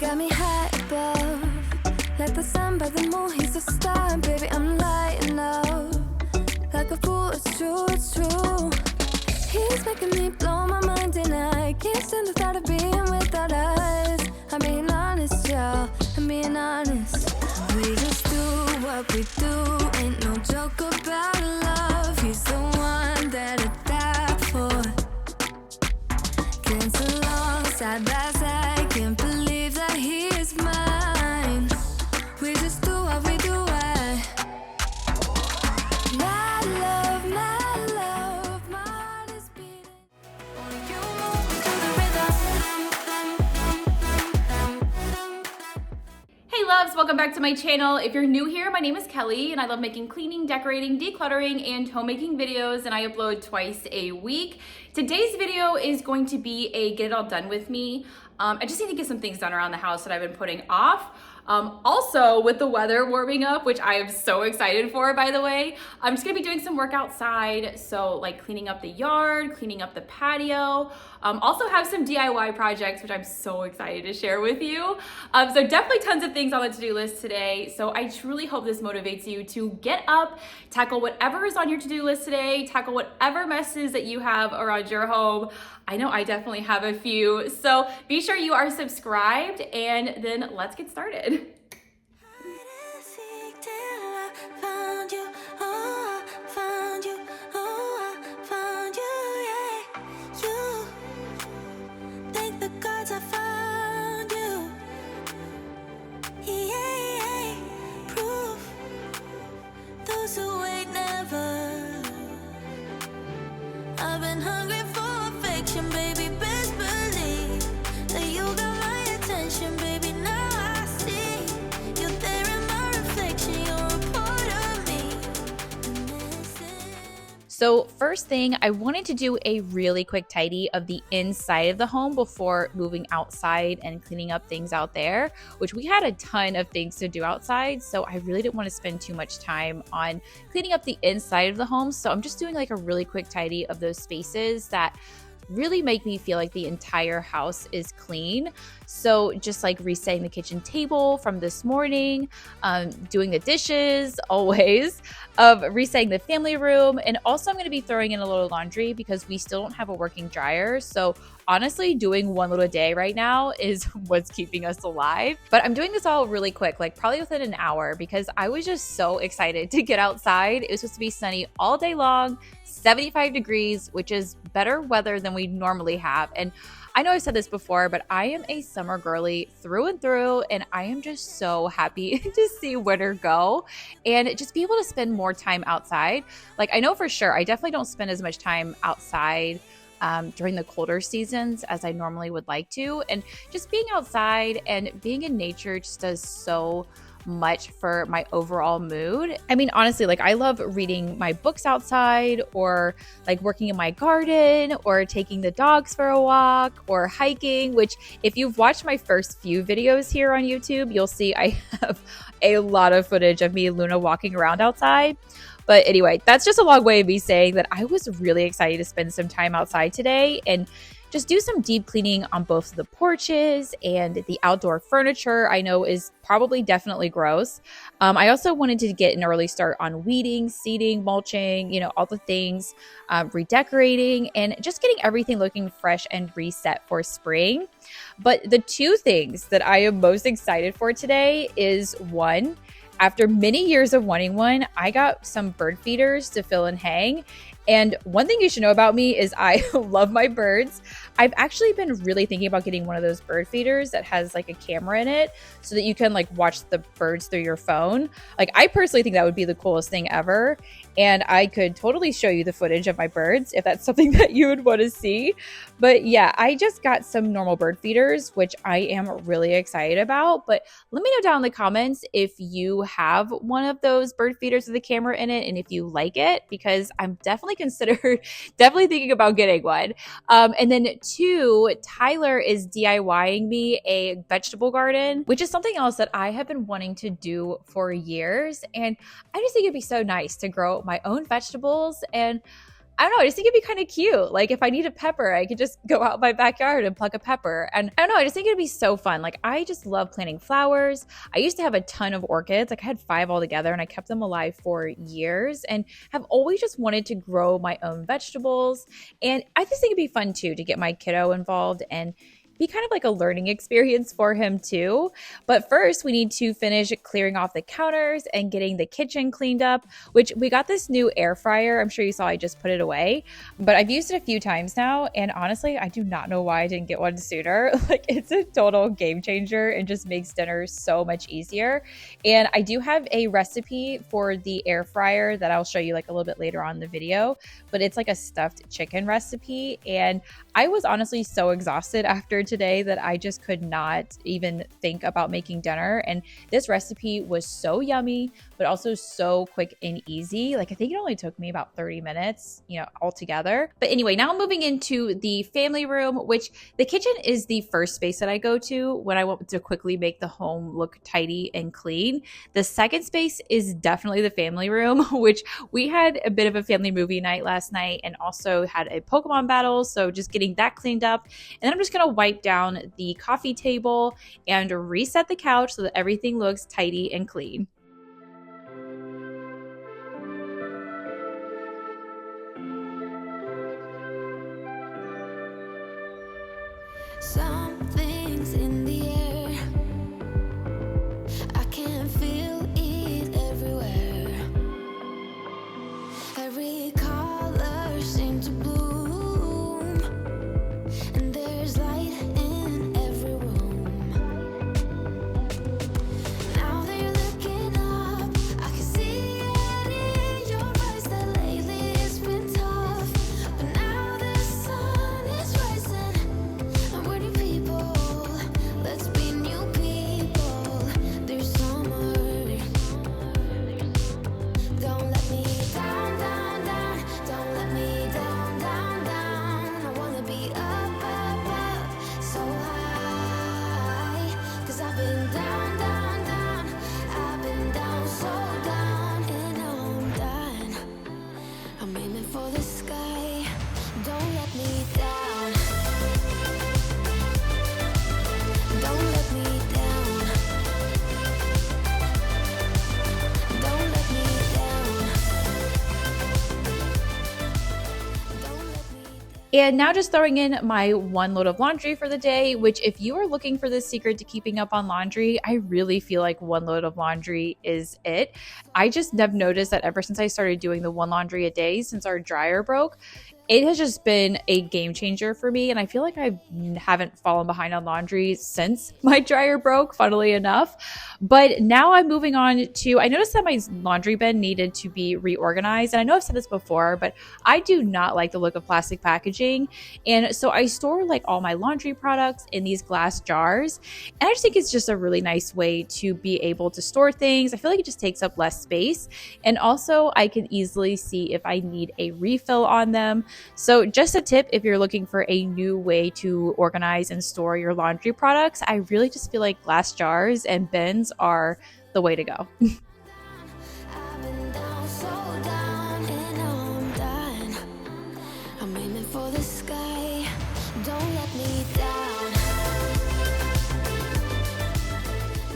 got me high above, like the sun by the moon, he's a star. Baby, I'm lighting up, like a fool, it's true, it's true. He's making me blow my mind and I can't stand the thought of being without us. I'm being honest, y'all, I'm being honest. We just do what we do, ain't no joke about love. He's the one that I die for. Dance along side by side, can't believe that he is mine. We just do what we do, my love, my heart is beating. Only you move to the rhythm. Hey loves, welcome back to my channel. If you're new here, my name is Kelly and I love making cleaning, decorating, decluttering, and homemaking videos, and I upload twice a week. Today's video is going to be a get it all done with me. I just need to get some things done around the house that I've been putting off. Also, with the weather warming up, which I am so excited for, by the way, I'm just gonna be doing some work outside. So like cleaning up the yard, cleaning up the patio. Also have some DIY projects, which I'm so excited to share with you. So definitely tons of things on the to-do list today. So I truly hope this motivates you to get up, tackle whatever is on your to-do list today, tackle whatever messes that you have around your home. I know I definitely have a few. So be sure you are subscribed, and then let's get started. I've been hungry for affection, baby, best believe that you got my attention, baby, now I see you're there in my reflection, you're a part of me. So first thing, I wanted to do a really quick tidy of the inside of the home before moving outside and cleaning up things out there, which we had a ton of things to do outside. So I really didn't want to spend too much time on cleaning up the inside of the home. So I'm just doing like a really quick tidy of those spaces that really make me feel like the entire house is clean. So just like resetting the kitchen table from this morning, doing the dishes always, resetting the family room, and also I'm going to be throwing in a little laundry because we still don't have a working dryer. So honestly, doing one load a day right now is what's keeping us alive. But I'm doing this all really quick, like probably within an hour, because I was just so excited to get outside. It was supposed to be sunny all day long, 75 degrees, which is better weather than we normally have. And I know I've said this before, but I am a summer girly through and through, and I am just so happy to see winter go and just be able to spend more time outside. Like I know for sure, I definitely don't spend as much time outside during the colder seasons as I normally would like to. And just being outside and being in nature just does so much for my overall mood. I mean, honestly, like I love reading my books outside, or like working in my garden, or taking the dogs for a walk, or hiking, which if you've watched my first few videos here on YouTube, you'll see I have a lot of footage of me and Luna walking around outside. But anyway, that's just a long way of me saying that I was really excited to spend some time outside today and just do some deep cleaning on both of the porches, and the outdoor furniture I know is probably definitely gross. I also wanted to get an early start on weeding, seeding, mulching, you know, all the things, redecorating, and just getting everything looking fresh and reset for spring. But the two things that I am most excited for today is one, after many years of wanting one, I got some bird feeders to fill and hang. And one thing you should know about me is I love my birds. I've actually been really thinking about getting one of those bird feeders that has like a camera in it so that you can like watch the birds through your phone. Like I personally think that would be the coolest thing ever. And I could totally show you the footage of my birds if that's something that you would want to see. But yeah, I just got some normal bird feeders, which I am really excited about. But let me know down in the comments if you have one of those bird feeders with a camera in it and if you like it, because I'm definitely thinking about getting one. And then two, Tyler is DIYing me a vegetable garden, which is something else that I have been wanting to do for years. And I just think it'd be so nice to grow my own vegetables. And I don't know, I just think it'd be kind of cute. Like if I need a pepper, I could just go out in my backyard and pluck a pepper. And I don't know, I just think it'd be so fun. Like I just love planting flowers. I used to have a ton of orchids. Like I had 5 altogether and I kept them alive for years and have always just wanted to grow my own vegetables. And I just think it'd be fun too to get my kiddo involved and be kind of like a learning experience for him too. But first we need to finish clearing off the counters and getting the kitchen cleaned up, which we got this new air fryer. I'm sure you saw I just put it away, but I've used it a few times now. And honestly, I do not know why I didn't get one sooner. Like it's a total game changer and just makes dinner so much easier. And I do have a recipe for the air fryer that I'll show you like a little bit later on in the video, but it's like a stuffed chicken recipe. And I was honestly so exhausted after today that I just could not even think about making dinner. And this recipe was so yummy, but also so quick and easy. Like I think it only took me about 30 minutes, altogether. But anyway, now I'm moving into the family room, which the kitchen is the first space that I go to when I want to quickly make the home look tidy and clean. The second space is definitely the family room, which we had a bit of a family movie night last night and also had a Pokemon battle. So just getting that cleaned up. And then I'm just going to wipe down the coffee table and reset the couch so that everything looks tidy and clean. Something's in the air. I can feel it everywhere. Every color seems to bloom, and there's light in every room. Now that you're looking up, I can see it in your eyes that lately it's been tough. But now the sun is rising. We're new people, let's be new people. There's summer. Don't let me down, down, down. Don't let me down, down, down. I wanna be up, up, up, so high. 'Cause I've been down, down, down. I've been down, so down. And now I'm done. I'm aiming for the sky. Don't let me down. Don't let me down. Don't let me down. Don't let me down. And now just throwing in my 1 load of laundry for the day, which if you are looking for the secret to keeping up on laundry, I really feel like 1 load of laundry is it. I just have noticed that ever since I started doing the 1 laundry a day since our dryer broke, it has just been a game changer for me. And I feel like I haven't fallen behind on laundry since my dryer broke, funnily enough. But now I'm moving on to, I noticed that my laundry bin needed to be reorganized. And I know I've said this before, but I do not like the look of plastic packaging. And so I store like all my laundry products in these glass jars. And I just think it's just a really nice way to be able to store things. I feel like it just takes up less space. And also I can easily see if I need a refill on them. So just a tip, if you're looking for a new way to organize and store your laundry products, I really just feel like glass jars and bins are the way to go. I've been down, so down, and I'm done. I'm aiming for the sky. Don't let me down.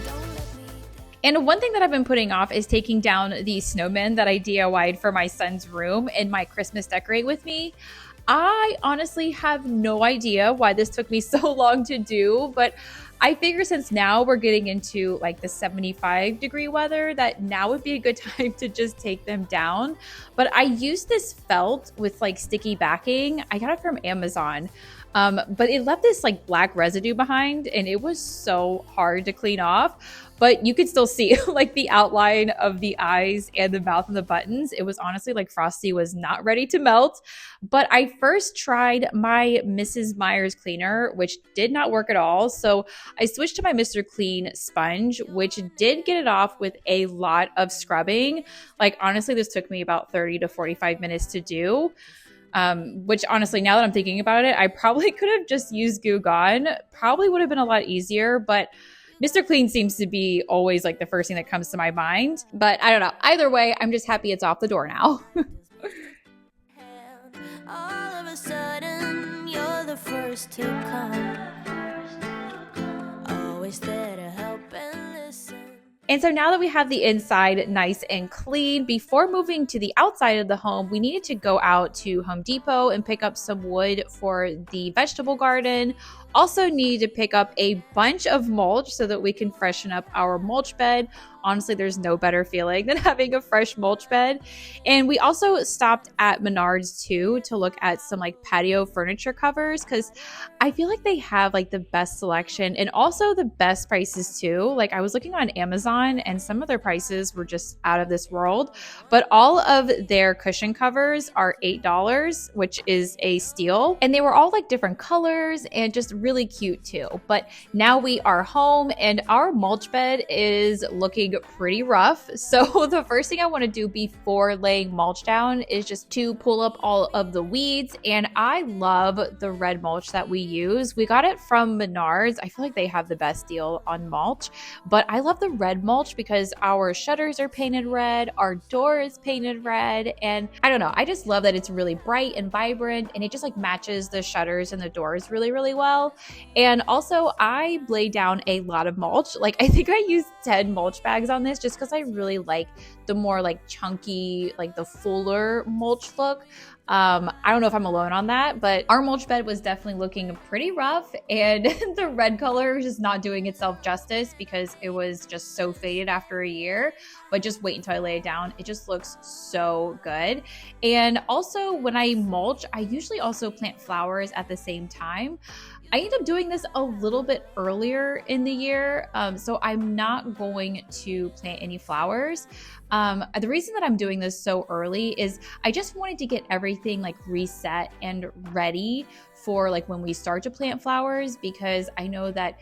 Don't let me down. And one thing that I've been putting off is taking down the snowmen that I DIY'd for my son's room in my Christmas Decorate With Me. I honestly have no idea why this took me so long to do, but I figure since now we're getting into like the 75-degree weather, that now would be a good time to just take them down. But I used this felt with like sticky backing. I got it from Amazon. But it left this like black residue behind and it was so hard to clean off. But you could still see like the outline of the eyes and the mouth and the buttons. It was honestly like Frosty was not ready to melt. But I first tried my Mrs. Meyer's cleaner, which did not work at all. So I switched to my Mr. Clean sponge, which did get it off with a lot of scrubbing. Like honestly, this took me about 30 to 45 minutes to do. Which honestly, now that I'm thinking about it, I probably could have just used Goo Gone. Probably would have been a lot easier, but Mr. Clean seems to be always like the first thing that comes to my mind. But I don't know. Either way, I'm just happy it's off the door now. the first to come. Always there to help and listen. And so now that we have the inside nice and clean, before moving to the outside of the home, we needed to go out to Home Depot and pick up some wood for the vegetable garden. Also needed to pick up a bunch of mulch so that we can freshen up our mulch bed. Honestly, there's no better feeling than having a fresh mulch bed. And we also stopped at Menards too to look at some like patio furniture covers, because I feel like they have like the best selection and also the best prices too. Like I was looking on Amazon and some of their prices were just out of this world, but all of their cushion covers are $8, which is a steal. And they were all like different colors and just really cute too. But now we are home and our mulch bed is looking pretty rough. So the first thing I want to do before laying mulch down is just to pull up all of the weeds. And I love the red mulch that we use. We got it from Menards. I feel like they have the best deal on mulch, but I love the red mulch because our shutters are painted red, our door is painted red, and I don't know, I just love that it's really bright and vibrant and it just like matches the shutters and the doors really, really well. And also I lay down a lot of mulch. Like I think I used 10 mulch bags on this just because I really like the more like chunky, like the fuller mulch look. I don't know if I'm alone on that, but our mulch bed was definitely looking pretty rough, and the red color is just not doing itself justice because it was just so faded after a year. But just wait until I lay it down. It just looks so good. And also when I mulch, I usually also plant flowers at the same time. I end up doing this a little bit earlier in the year, so I'm not going to plant any flowers. The reason that I'm doing this so early is I just wanted to get everything like reset and ready for like when we start to plant flowers, because I know that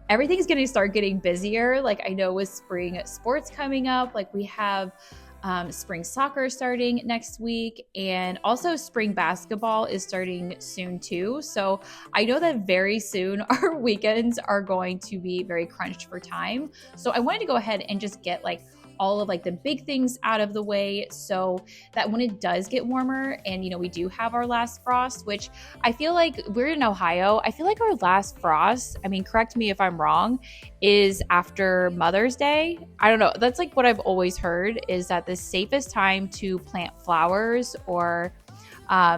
everything's going to start getting busier. Like I know with spring sports coming up, like we have spring soccer starting next week, and also spring basketball is starting soon too. So I know that very soon our weekends are going to be very crunched for time. So I wanted to go ahead and just get like all of like the big things out of the way so that when it does get warmer and, you know, we do have our last frost, which I feel like we're in Ohio. I feel like our last frost, I mean, correct me if I'm wrong, is after Mother's Day. I don't know. That's like what I've always heard, is that the safest time to plant flowers or,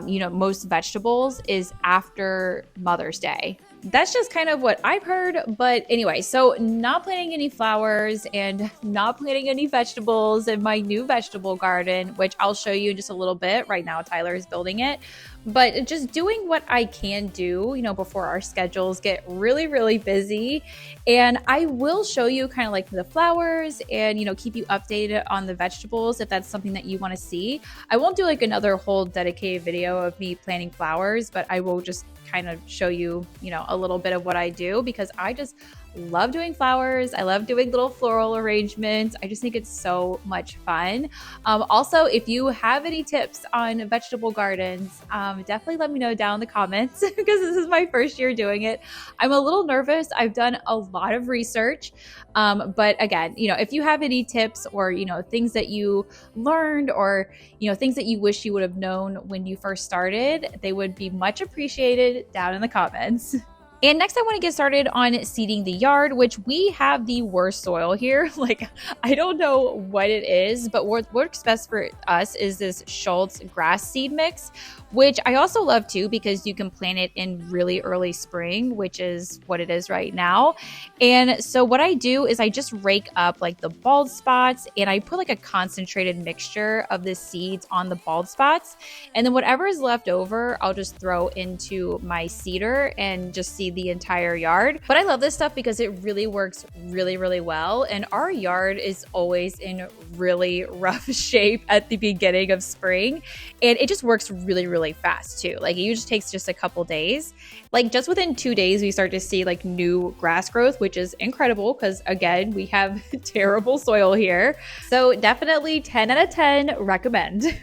you know, most vegetables is after Mother's Day. That's just kind of what I've heard. But anyway, so not planting any flowers and not planting any vegetables in my new vegetable garden, which I'll show you in just a little bit. Right now, Tyler is building it. But just doing what I can do, you know, before our schedules get really, really busy. And I will show you kind of like the flowers and, you know, keep you updated on the vegetables if that's something that you want to see. I won't do like another whole dedicated video of me planting flowers, but I will just kind of show you, you know, a little bit of what I do, because I just love doing flowers. I love doing little floral arrangements. I just think it's so much fun. Also, if you have any tips on vegetable gardens, definitely let me know down in the comments because this is my first year doing it. I'm a little nervous. I've done a lot of research. But again, you know, if you have any tips or, you know, things that you learned or, you know, things that you wish you would have known when you first started, they would be much appreciated down in the comments. And next I want to get started on seeding the yard, which we have the worst soil here. Like, I don't know what it is, but what works best for us is this Schultz grass seed mix, which I also love too, because you can plant it in really early spring, which is what it is right now. And so what I do is I just rake up like the bald spots and I put like a concentrated mixture of the seeds on the bald spots. And then whatever is left over, I'll just throw into my seeder and just seed the entire yard. But I love this stuff because it really works really, really well. And our yard is always in really rough shape at the beginning of spring. And it just works really, really fast too. Like it usually takes just a couple days. Like just within 2 days, we start to see like new grass growth, which is incredible because again, we have terrible soil here. So definitely 10 out of 10 recommend.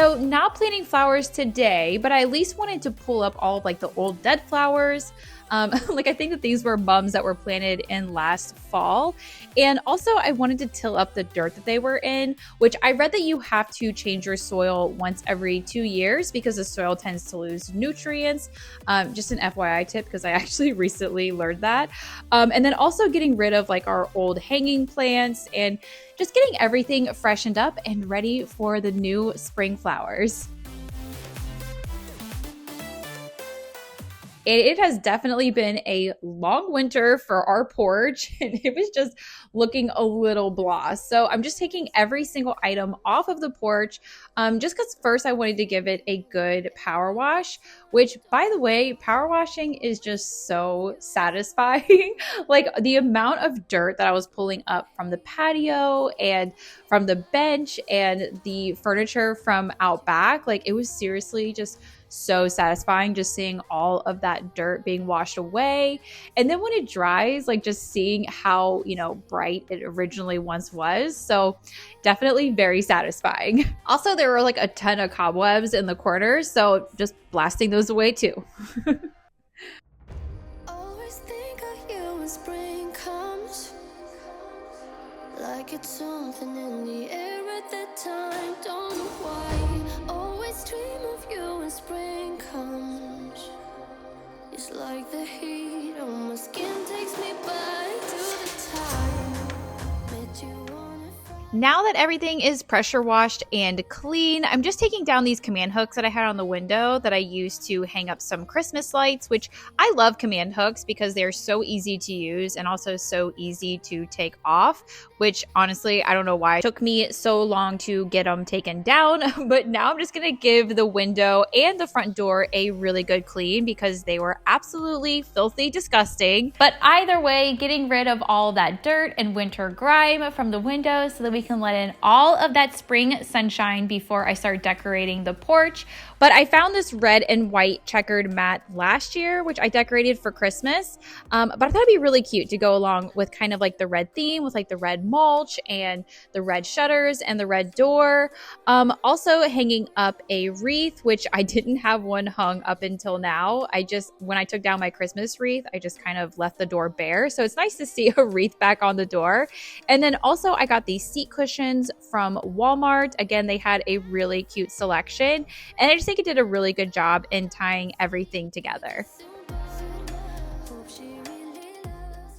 So not planting flowers today, but I at least wanted to pull up all of like the old dead flowers. Like I think that these were mums that were planted in last fall. And also I wanted to till up the dirt that they were in, which I read that you have to change your soil once every 2 years because the soil tends to lose nutrients. Just an FYI tip because I actually recently learned that. And then also getting rid of like our old hanging plants and just getting everything freshened up and ready for the new spring flowers. It has definitely been a long winter for our porch, and it was just looking a little blah. So I'm just taking every single item off of the porch, just because first I wanted to give it a good power wash, which by the way, power washing is just so satisfying. Like the amount of dirt that I was pulling up from the patio and from the bench and the furniture from out back, like it was seriously just so satisfying just seeing all of that dirt being washed away. And then when it dries, like just seeing how, bright it originally once was. So definitely very satisfying. Also, there were like a ton of cobwebs in the corners, so just blasting those away too. Always think of you when spring comes, like it's something in the air at that time. Don't know why. Always dream of you when spring comes. It's like the heat on my skin takes me back to the time met you on a Friday. Now that everything is pressure washed and clean, I'm just taking down these command hooks that I had on the window that I used to hang up some Christmas lights, which I love command hooks because they're so easy to use and also so easy to take off, which honestly, I don't know why it took me so long to get them taken down, but now I'm just going to give the window and the front door a really good clean because they were absolutely filthy disgusting. But either way, getting rid of all that dirt and winter grime from the windows so that we can let in all of that spring sunshine before I start decorating the porch. But I found this red and white checkered mat last year, which I decorated for Christmas. But I thought it'd be really cute to go along with kind of like the red theme with like the red mulch and the red shutters and the red door. Also hanging up a wreath, which I didn't have one hung up until now. When I took down my Christmas wreath, I just kind of left the door bare. So it's nice to see a wreath back on the door. And then also I got these seat cushions from Walmart. Again, they had a really cute selection. And I just think it did a really good job in tying everything together.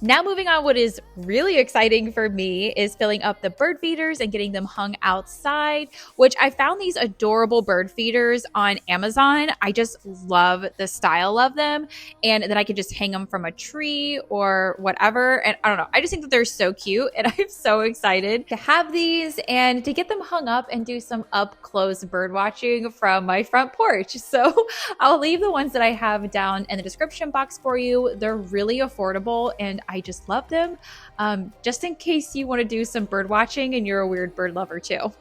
Now moving on, what is really exciting for me is filling up the bird feeders and getting them hung outside, which I found these adorable bird feeders on Amazon. I just love the style of them, and then I could just hang them from a tree or whatever. And I don't know, I just think that they're so cute, and I'm so excited to have these and to get them hung up and do some up close bird watching from my front porch. So I'll leave the ones that I have down in the description box for you. They're really affordable and I just love them, just in case you want to do some bird watching and you're a weird bird lover too.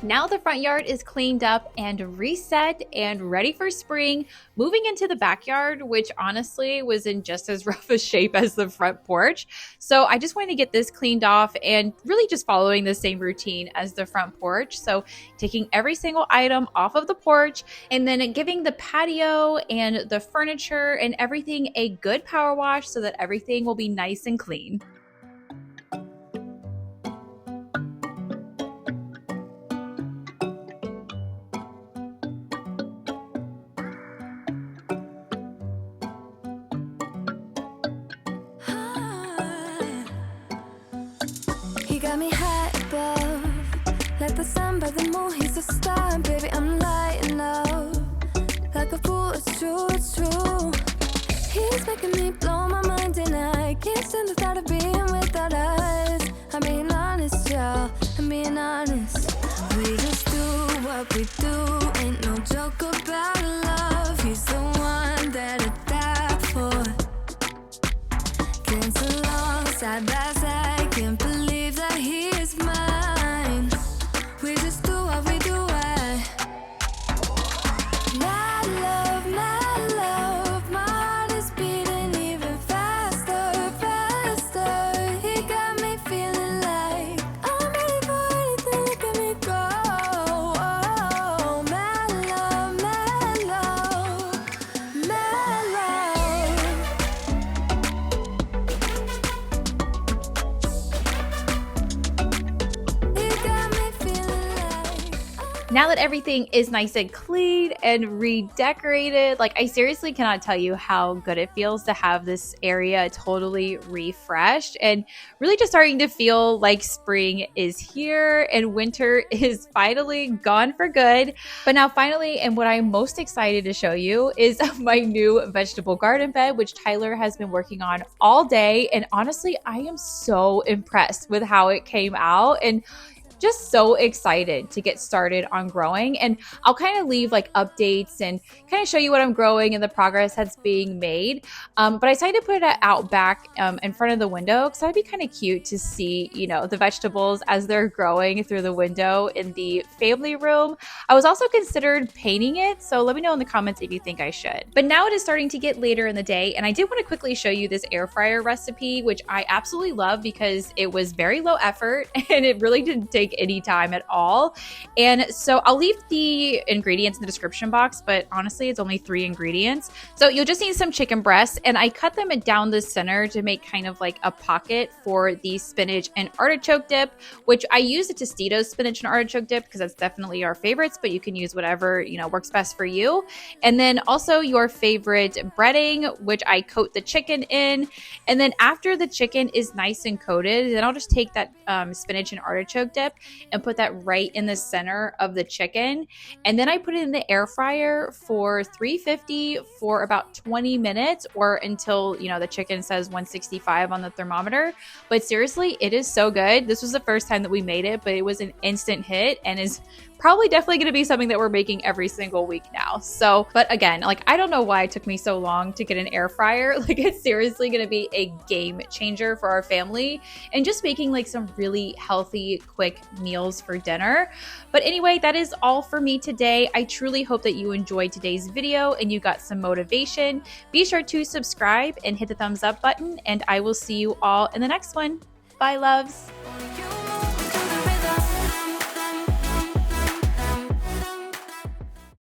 Now the front yard is cleaned up and reset and ready for spring. Moving into the backyard, which honestly was in just as rough a shape as the front porch. So I just wanted to get this cleaned off and really just following the same routine as the front porch. So taking every single item off of the porch and then giving the patio and the furniture and everything a good power wash so that everything will be nice and clean. He got me high above, like the sun by the moon, he's a star, and baby, I'm lighting up, like a fool, it's true, it's true. He's making me blow my mind, and I can't stand the thought of being without us. I'm being honest, y'all, I'm being honest. We just do what we do, ain't no joke about love. He's the one that I die for. Dance along side by side, can't believe that he is mine. We just do what we do. My love, my heart is beating even faster, faster. He got me feeling Now that everything is nice and clean and redecorated, like I seriously cannot tell you how good it feels to have this area totally refreshed and really just starting to feel like spring is here and winter is finally gone for good. But now finally, and what I'm most excited to show you is my new vegetable garden bed, which Tyler has been working on all day. And honestly, I am so impressed with how it came out and just so excited to get started on growing. And I'll kind of leave like updates and kind of show you what I'm growing and the progress that's being made. But I decided to put it out back in front of the window because that'd be kind of cute to see, you know, the vegetables as they're growing through the window in the family room. I was also considered painting it, so let me know in the comments if you think I should. But now it is starting to get later in the day, and I did want to quickly show you this air fryer recipe, which I absolutely love because it was very low effort and it really didn't take any time at all. And so I'll leave the ingredients in the description box, but honestly, it's only 3 ingredients. So you'll just need some chicken breasts, and I cut them down the center to make kind of like a pocket for the spinach and artichoke dip, which I use the Tostitos spinach and artichoke dip because that's definitely our favorites, but you can use whatever, you know, works best for you. And then also your favorite breading, which I coat the chicken in. And then after the chicken is nice and coated, then I'll just take that spinach and artichoke dip and put that right in the center of the chicken. And then I put it in the air fryer for 350 for about 20 minutes or until, you know, the chicken says 165 on the thermometer. But seriously, it is so good. This was the first time that we made it, but it was an instant hit and is probably definitely going to be something that we're making every single week now. So, but again, like, I don't know why it took me so long to get an air fryer. Like, it's seriously going to be a game changer for our family and just making like some really healthy, quick meals for dinner. But anyway, that is all for me today. I truly hope that you enjoyed today's video and you got some motivation. Be sure to subscribe and hit the thumbs up button, and I will see you all in the next one. Bye, loves.